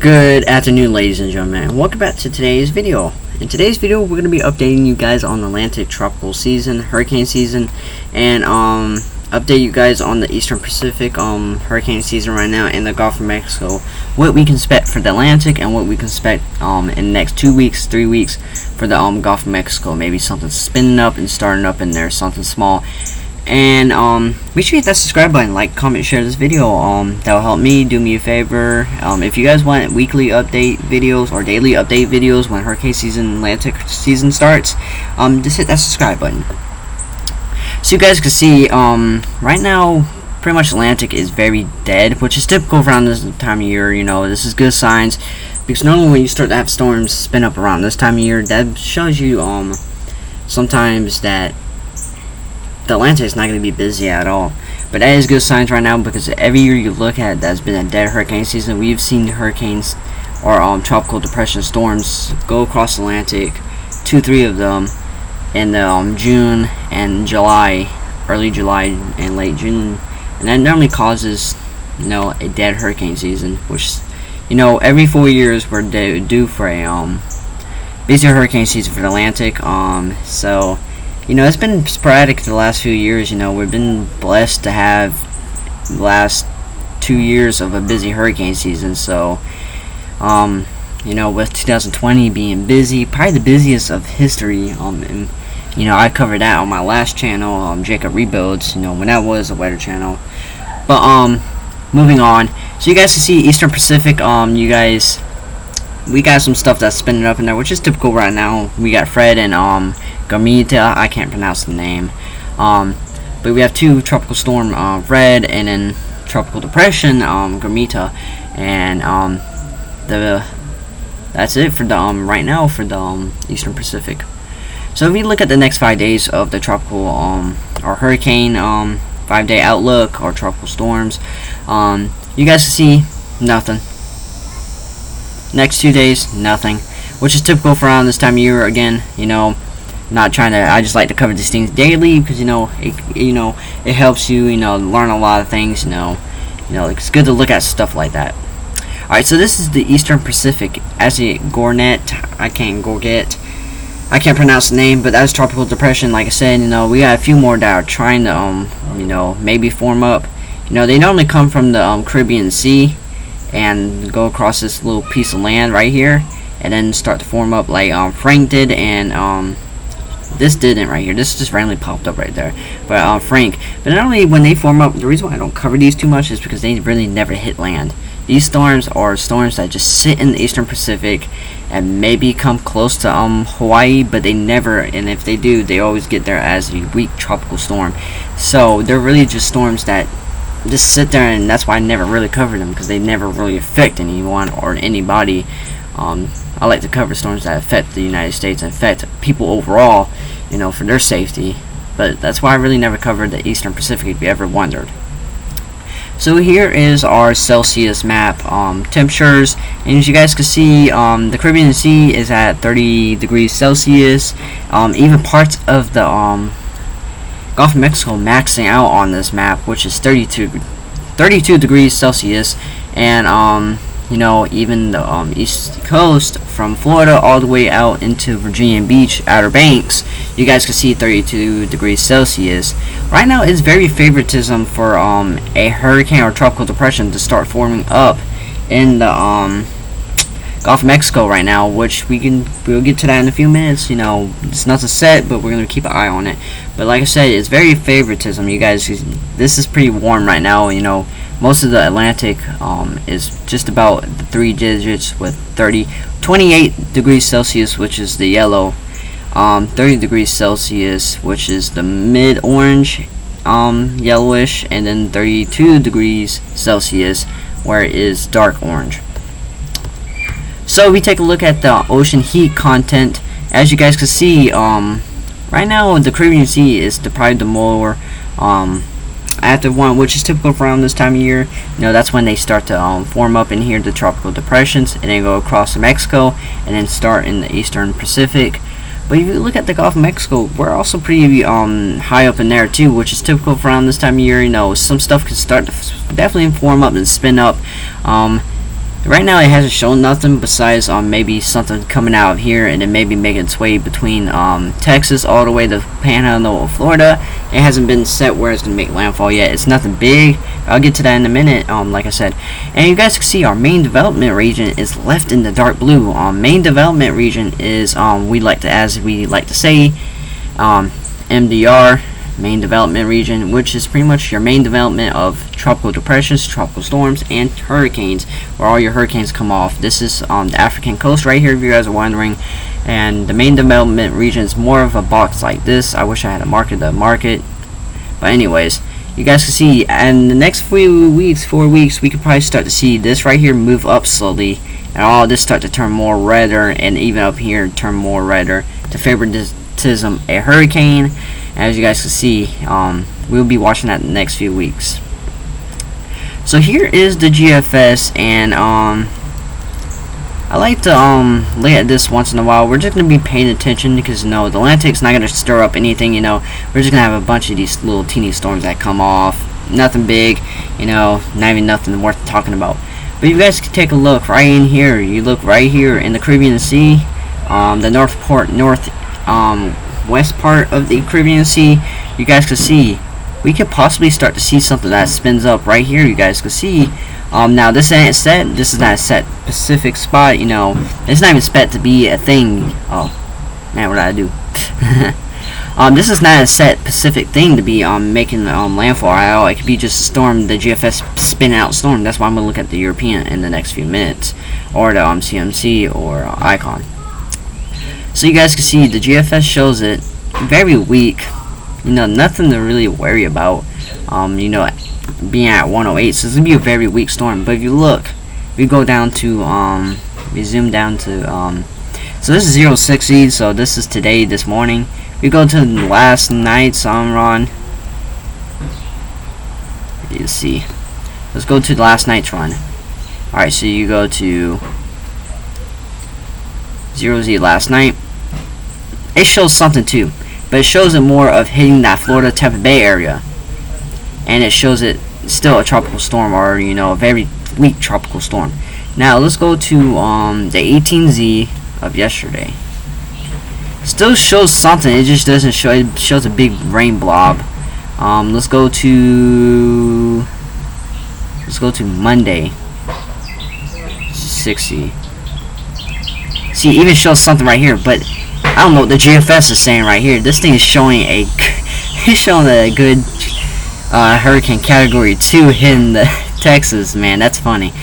Good afternoon, ladies and gentlemen, and welcome back to today's video. In today's video, we're going to be updating you guys on the Atlantic tropical season, hurricane season, and update you guys on the Eastern Pacific hurricane season right now in the Gulf of Mexico. What we can expect for the Atlantic and what we can expect in the next 2 weeks, 3 weeks for the Gulf of Mexico. Maybe something spinning up and starting up in there, something small. And make sure you hit that subscribe button, like, comment, share this video. That'll help me, do me a favor. If you guys want weekly update videos or daily update videos when hurricane season, Atlantic season starts, just hit that subscribe button. So you guys can see, right now, pretty much Atlantic is very dead, which is typical around this time of year. You know, this is good signs, because normally when you start to have storms spin up around this time of year, that shows you sometimes that the Atlantic is not going to be busy at all. But that is good signs right now, because every year you look at that's been a dead hurricane season. We've seen hurricanes or tropical depression storms go across the Atlantic, 2-3 of them in the June and July, early July and late June, and that normally causes, you know, a dead hurricane season, which, you know, every 4 years we're due for a busy hurricane season for the Atlantic. So, you know, it's been sporadic the last few years. You know, we've been blessed to have the last 2 years of a busy hurricane season. So, you know, with 2020 being busy, probably the busiest of history. And, you know, I covered that on my last channel, Jacob Rebuilds, you know, when that was a weather channel. But, moving on. So you guys can see Eastern Pacific, you guys, we got some stuff that's spinning up in there, which is typical right now. We got Fred and, Gomita, I can't pronounce the name, but we have two tropical storm, Fred, and then tropical depression, Gomita, and that's it for the right now for the Eastern Pacific. So if we look at the next 5 days of the tropical or hurricane 5-day outlook or tropical storms, you guys can see nothing. Next 2 days, nothing, which is typical for around this time of year. Again, you know, not trying to, I just like to cover these things daily, because you know it helps you, you know, learn a lot of things. You know it's good to look at stuff like that. All right, so this is the Eastern Pacific. As a Gornet, I can't pronounce the name, but that's tropical depression. Like I said, you know, we got a few more that are trying to you know, maybe form up. You know, they normally come from the Caribbean Sea and go across this little piece of land right here, and then start to form up like Frank did, and this didn't right here. This just randomly popped up right there. But Frank. But normally when they form up, the reason why I don't cover these too much is because they really never hit land. These storms are storms that just sit in the Eastern Pacific and maybe come close to Hawaii, but they never, and if they do, they always get there as a weak tropical storm. So they're really just storms that just sit there, and that's why I never really cover them, because they never really affect anyone or anybody. I like to cover storms that affect the United States and affect people overall, you know, for their safety. But that's why I really never covered the Eastern Pacific, if you ever wondered. So here is our Celsius map, temperatures, and as you guys can see, the Caribbean Sea is at 30 degrees Celsius. Even parts of the Gulf of Mexico maxing out on this map, which is 32 degrees Celsius, and you know, even the East Coast from Florida all the way out into Virginia Beach, Outer Banks, you guys can see 32 degrees Celsius. Right now, it's very favoritism for a hurricane or tropical depression to start forming up in the Gulf of Mexico right now, which we'll get to that in a few minutes. You know, it's nothing set, but we're gonna keep an eye on it. But like I said, it's very favoritism. You guys, this is pretty warm right now. You know, most of the Atlantic is just about the 3 digits with 28 degrees Celsius, which is the yellow, 30 degrees Celsius, which is the mid-orange, yellowish, and then 32 degrees Celsius, where it is dark orange. So we take a look at the ocean heat content. As you guys can see, right now the Caribbean Sea is probably the more active one, which is typical for around this time of year. You know, that's when they start to form up in here, the tropical depressions, and then go across to Mexico, and then start in the Eastern Pacific. But if you look at the Gulf of Mexico, we're also pretty high up in there too, which is typical for around this time of year. You know, some stuff can start to definitely form up and spin up. Right now it hasn't shown nothing besides maybe something coming out of here and then maybe making its way between Texas all the way to Panhandle of Florida. It hasn't been set where it's going to make landfall yet. It's nothing big. I'll get to that in a minute, like I said. And you guys can see our main development region is left in the dark blue. Main development region is as we like to say, MDR, main development region, which is pretty much your main development of tropical depressions, tropical storms, and hurricanes, where all your hurricanes come off. This is the African coast right here, if you guys are wondering. And the main development region is more of a box like this. I wish I had a marker to mark it, but anyways, you guys can see in the next few weeks, 4 weeks, we could probably start to see this right here move up slowly, and all this start to turn more redder, and even up here turn more redder to favoritism a hurricane. As you guys can see, we'll be watching that in the next few weeks. So here is the GFS, and I like to lay at this once in a while. We're just gonna be paying attention because the Atlantic's not gonna stir up anything. We're just gonna have a bunch of these little teeny storms that come off. Nothing big, not even nothing worth talking about. But you guys can take a look right in here. You look right here in the Caribbean Sea, the west part of the Caribbean Sea. You guys can see we could possibly start to see something that spins up right here. You guys can see now this ain't set. This is not a set specific spot. It's not even set to be a thing. Oh man, what did I do? This is not a set specific thing to be making landfall at all. It could be just a storm, the GFS spin out storm. That's why I'm gonna look at the European in the next few minutes, or the CMC or Icon. So you guys can see the GFS shows it very weak. Nothing to really worry about. Being at 108, so it's gonna be a very weak storm. But if you look, we go down to we zoom down to so this is 060. So this is today, this morning. We go to last night's run. You see, let's go to the last night's run. All right, so you go to 0Z last night. It shows something too, but it shows it more of hitting that Florida Tampa Bay area, and it shows it still a tropical storm, or a very weak tropical storm. Now let's go to the 18Z of yesterday. Still shows something. It just doesn't show. It shows a big rain blob. Let's go to Monday. 60. See, it even shows something right here, but I don't know what the GFS is saying right here. This thing is showing a good hurricane category 2 hitting the Texas. Man, that's funny.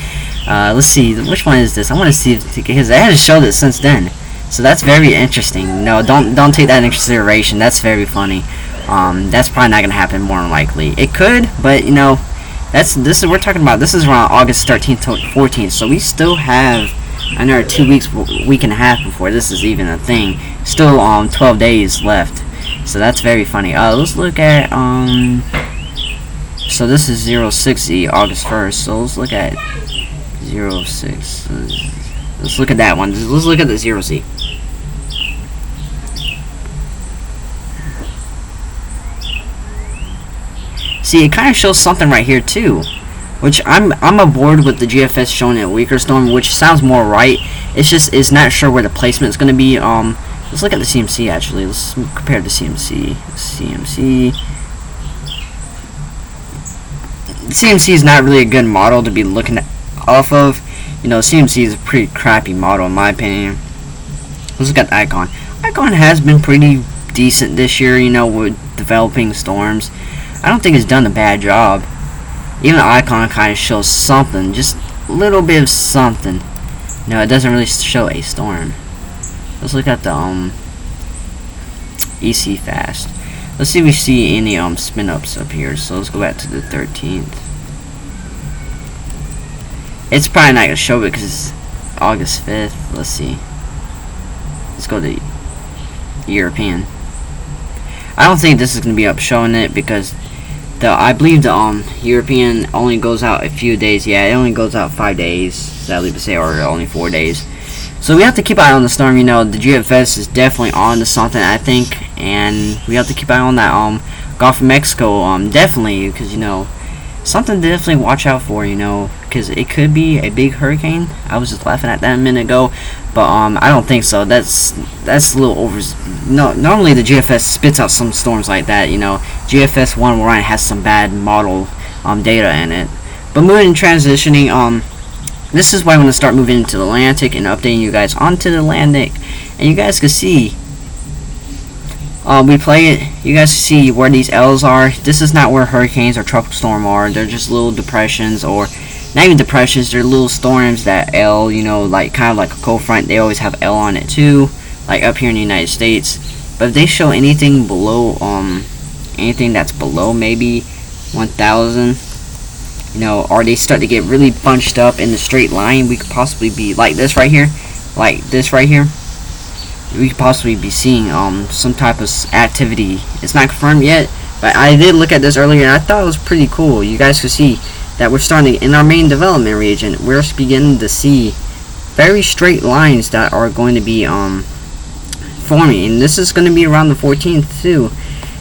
Let's see, which one is this? I want to see because it hasn't showed it since then. So that's very interesting. No, don't take that into consideration. That's very funny. That's probably not gonna happen more than likely. It could, but we're talking about this is around August 13th to 14th. So we still have another 2 weeks, week and a half before this is even a thing. Still 12 days left. So that's very funny. Let's look at so this is 060 August 1st. So let's look at 06. Let's look at that one. Let's look at the 0Z. See, it kind of shows something right here too, which I'm aboard with the GFS showing a weaker storm, which sounds more right. It's not sure where the placement is going to be. Let's look at the CMC actually. Let's compare the CMC. CMC is not really a good model to be looking off of. CMC is a pretty crappy model in my opinion. Let's look at Icon. Icon has been pretty decent this year, with developing storms. I don't think it's done a bad job. Even the Icon kind of shows something, just a little bit of something. No, it doesn't really show a storm. Let's look at the EC Fast. Let's see if we see any spin ups up here. So let's go back to the 13th. It's probably not gonna show it because it's August 5th. Let's see. Let's go to European. I don't think this is gonna be up showing it because I believe the European only goes out a few days. Yeah, it only goes out 5 days, sadly to say, or only 4 days. So we have to keep an eye on the storm. The GFS is definitely on to something, I think, and we have to keep an eye on that Gulf of Mexico, definitely, because something to definitely watch out for. because it could be a big hurricane. I was just laughing at that a minute ago, but I don't think so. That's a little over. No, normally the GFS spits out some storms like that. You know, GFS 1 has some bad model data in it. But moving, transitioning, this is why I'm going to start moving into the Atlantic and updating you guys onto the Atlantic, and you guys can see. We play it. You guys see where these L's are. This is not where hurricanes or tropical storm are. They're just little depressions, or not even depressions. They're little storms that L, you know, like kind of like a cold front. They always have L on it too, like up here in the United States. But if they show anything below, anything that's below maybe 1,000, you know, or they start to get really bunched up in the straight line, we could possibly be like this right here, like this right here. We could possibly be seeing some type of activity. It's not confirmed yet, but I did look at this earlier and I thought it was pretty cool. You guys could see that we're starting in our main development region. We're beginning to see very straight lines that are going to be forming, and this is going to be around the 14th too.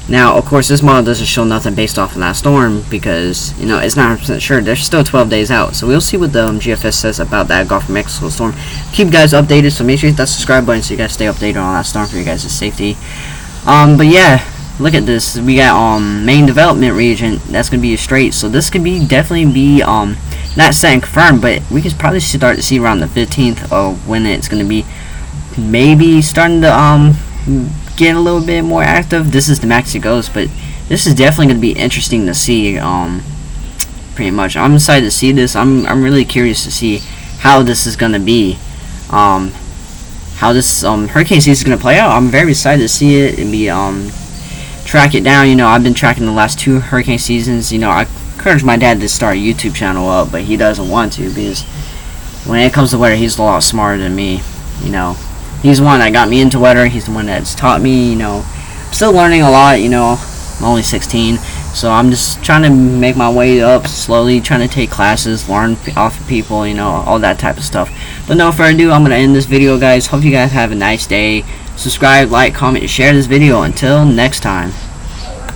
Now, of course, this model doesn't show nothing based off of that storm because, you know, it's not 100% sure. There's still 12 days out. So we'll see what the GFS says about that Gulf of Mexico storm. Keep you guys updated, so make sure you hit that subscribe button so you guys stay updated on that storm for you guys' safety. But yeah, look at this. We got main development region. That's going to be straight. So this could be definitely be not set and confirmed, but we could probably start to see around the 15th of when it's going to be maybe starting to get a little bit more active. This is the max it goes, but this is definitely going to be interesting to see. Pretty much, I'm excited to see this. I'm really curious to see how this is going to be. How this hurricane season is going to play out. I'm very excited to see it and be track it down. You know, I've been tracking the last 2 hurricane seasons. You know, I encourage my dad to start a YouTube channel up, but he doesn't want to because when it comes to weather, he's a lot smarter than me. You know, he's the one that got me into weather. He's the one that's taught me, you know. I'm still learning a lot, you know. I'm only 16, so I'm just trying to make my way up slowly, trying to take classes, learn off of people, you know, all that type of stuff. But no further ado, I'm going to end this video, guys. Hope you guys have a nice day. Subscribe, like, comment, and share this video. Until next time.